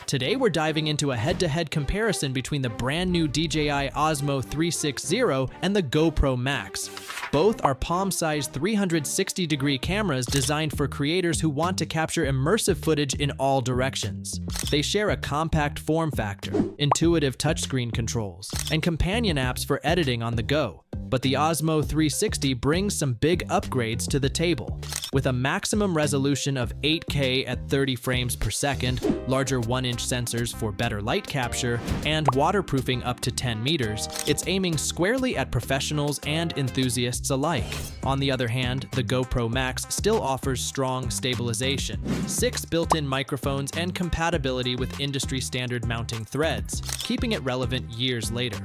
Today we're diving into a head-to-head comparison between the brand new DJI Osmo 360 and the GoPro Max. Both are palm-sized 360-degree cameras designed for creators who want to capture immersive footage in all directions. They share a compact form factor, intuitive touchscreen controls, and companion apps for editing on the go. But the Osmo 360 brings some big upgrades to the table. With a maximum resolution of 8K at 30 frames per second, larger 1-inch sensors for better light capture, and waterproofing up to 10 meters, it's aiming squarely at professionals and enthusiasts alike. On the other hand, the GoPro Max still offers strong stabilization, 6 built-in microphones, and compatibility with industry-standard mounting threads, keeping it relevant years later.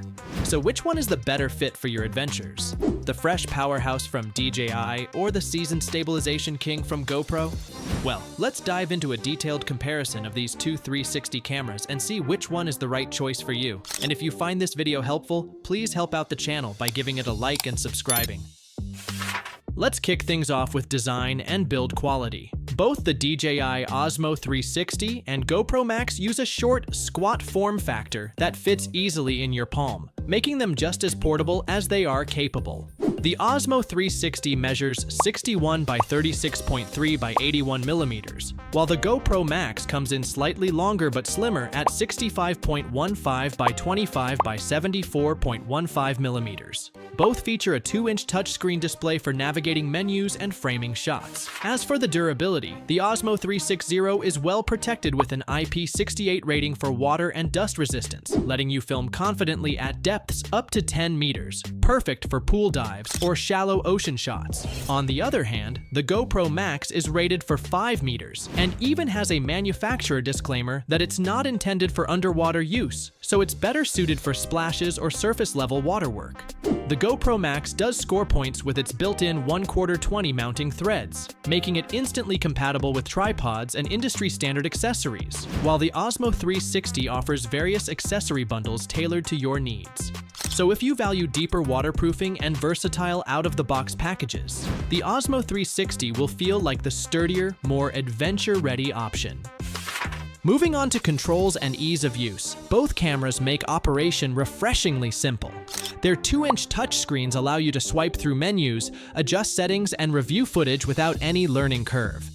So which one is the better fit for your adventures? The fresh powerhouse from DJI or the seasoned stabilization king from GoPro? Well, let's dive into a detailed comparison of these two 360 cameras and see which one is the right choice for you. And if you find this video helpful, please help out the channel by giving it a like and subscribing. Let's kick things off with design and build quality. Both the DJI Osmo 360 and GoPro Max use a short, squat form factor that fits easily in your palm, making them just as portable as they are capable. The Osmo 360 measures 61 by 36.3 by 81 millimeters, while the GoPro Max comes in slightly longer but slimmer at 65.15 by 25 by 74.15 millimeters. Both feature a 2-inch touchscreen display for navigating menus and framing shots. As for the durability, the Osmo 360 is well protected with an IP68 rating for water and dust resistance, letting you film confidently at depths up to 10 meters, perfect for pool dives or shallow ocean shots. On the other hand, the GoPro Max is rated for 5 meters and even has a manufacturer disclaimer that it's not intended for underwater use, so it's better suited for splashes or surface-level water work. The GoPro Max does score points with its built-in 1/4 20 mounting threads, making it instantly compatible with tripods and industry-standard accessories, while the Osmo 360 offers various accessory bundles tailored to your needs. So if you value deeper waterproofing and versatile out-of-the-box packages, the Osmo 360 will feel like the sturdier, more adventure-ready option. Moving on to controls and ease of use, both cameras make operation refreshingly simple. Their 2-inch touchscreens allow you to swipe through menus, adjust settings, and review footage without any learning curve.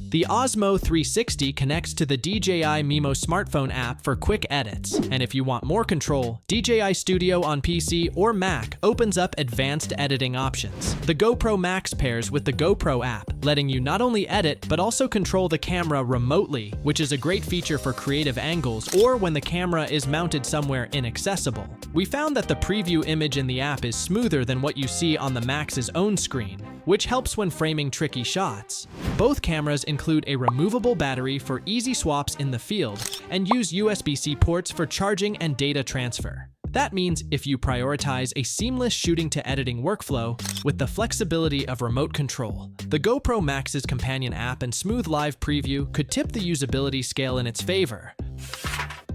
The Osmo 360 connects to the DJI Mimo smartphone app for quick edits, and if you want more control, DJI Studio on PC or Mac opens up advanced editing options. The GoPro Max pairs with the GoPro app, letting you not only edit but also control the camera remotely, which is a great feature for creative angles or when the camera is mounted somewhere inaccessible. We found that the preview image in the app is smoother than what you see on the Max's own screen, which helps when framing tricky shots. Both cameras include a removable battery for easy swaps in the field and use USB-C ports for charging and data transfer. That means if you prioritize a seamless shooting to editing workflow with the flexibility of remote control, the GoPro Max's companion app and smooth live preview could tip the usability scale in its favor.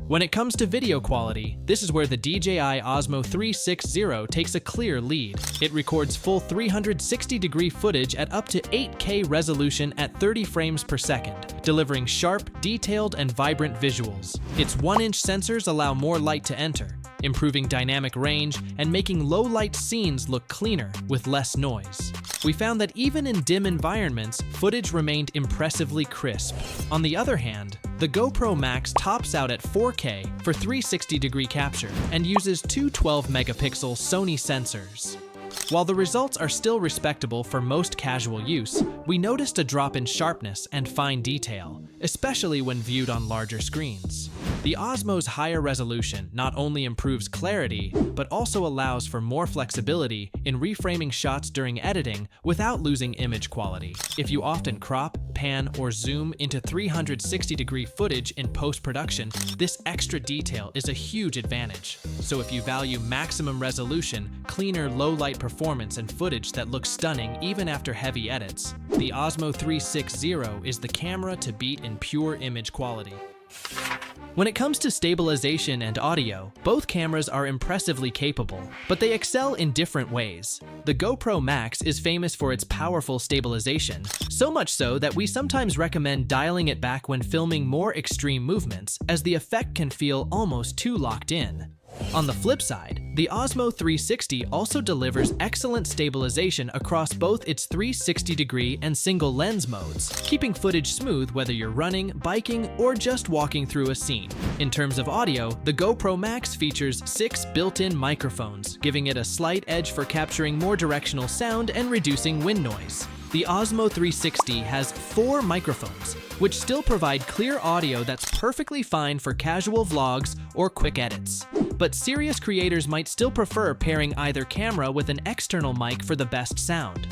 When it comes to video quality, this is where the DJI Osmo 360 takes a clear lead. It records full 360-degree footage at up to 8K resolution at 30 frames per second, delivering sharp, detailed, and vibrant visuals. Its 1-inch sensors allow more light to enter, improving dynamic range and making low-light scenes look cleaner with less noise. We found that even in dim environments, footage remained impressively crisp. On the other hand, the GoPro Max tops out at 4K for 360-degree capture and uses two 12-megapixel Sony sensors. While the results are still respectable for most casual use, we noticed a drop in sharpness and fine detail, especially when viewed on larger screens. The Osmo's higher resolution not only improves clarity, but also allows for more flexibility in reframing shots during editing without losing image quality. If you often crop, pan, or zoom into 360-degree footage in post-production, this extra detail is a huge advantage. So if you value maximum resolution, cleaner low-light performance, and footage that looks stunning even after heavy edits, the Osmo 360 is the camera to beat in pure image quality. When it comes to stabilization and audio, both cameras are impressively capable, but they excel in different ways. The GoPro Max is famous for its powerful stabilization, so much so that we sometimes recommend dialing it back when filming more extreme movements, as the effect can feel almost too locked in. On the flip side, the Osmo 360 also delivers excellent stabilization across both its 360-degree and single lens modes, keeping footage smooth whether you're running, biking, or just walking through a scene. In terms of audio, the GoPro Max features 6 built-in microphones, giving it a slight edge for capturing more directional sound and reducing wind noise. The Osmo 360 has 4 microphones, which still provide clear audio that's perfectly fine for casual vlogs or quick edits. But serious creators might still prefer pairing either camera with an external mic for the best sound.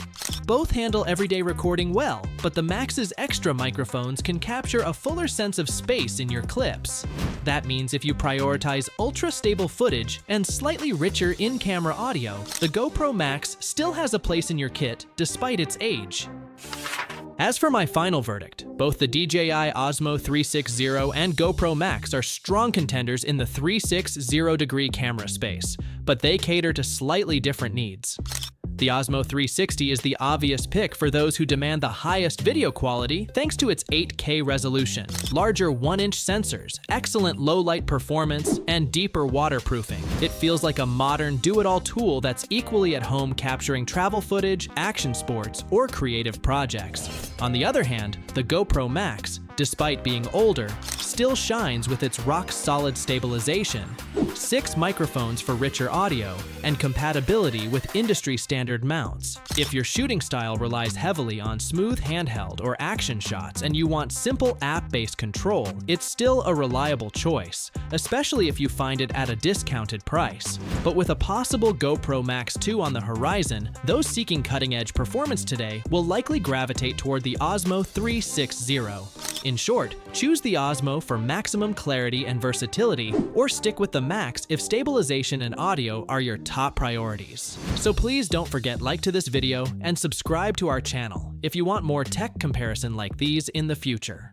Both handle everyday recording well, but the Max's extra microphones can capture a fuller sense of space in your clips. That means if you prioritize ultra-stable footage and slightly richer in-camera audio, the GoPro Max still has a place in your kit despite its age. As for my final verdict, both the DJI Osmo 360 and GoPro Max are strong contenders in the 360-degree camera space, but they cater to slightly different needs. The Osmo 360 is the obvious pick for those who demand the highest video quality thanks to its 8K resolution, larger 1-inch sensors, excellent low-light performance, and deeper waterproofing. It feels like a modern do-it-all tool that's equally at home capturing travel footage, action sports, or creative projects. On the other hand, the GoPro Max, despite being older, still shines with its rock-solid stabilization, 6 microphones for richer audio, and compatibility with industry-standard mounts. If your shooting style relies heavily on smooth handheld or action shots and you want simple app-based control, it's still a reliable choice, especially if you find it at a discounted price. But with a possible GoPro Max 2 on the horizon, those seeking cutting-edge performance today will likely gravitate toward the Osmo 360. In short, choose the Osmo for maximum clarity and versatility, or stick with the Max if stabilization and audio are your top priorities. So please don't forget to like this video and subscribe to our channel if you want more tech comparison like these in the future.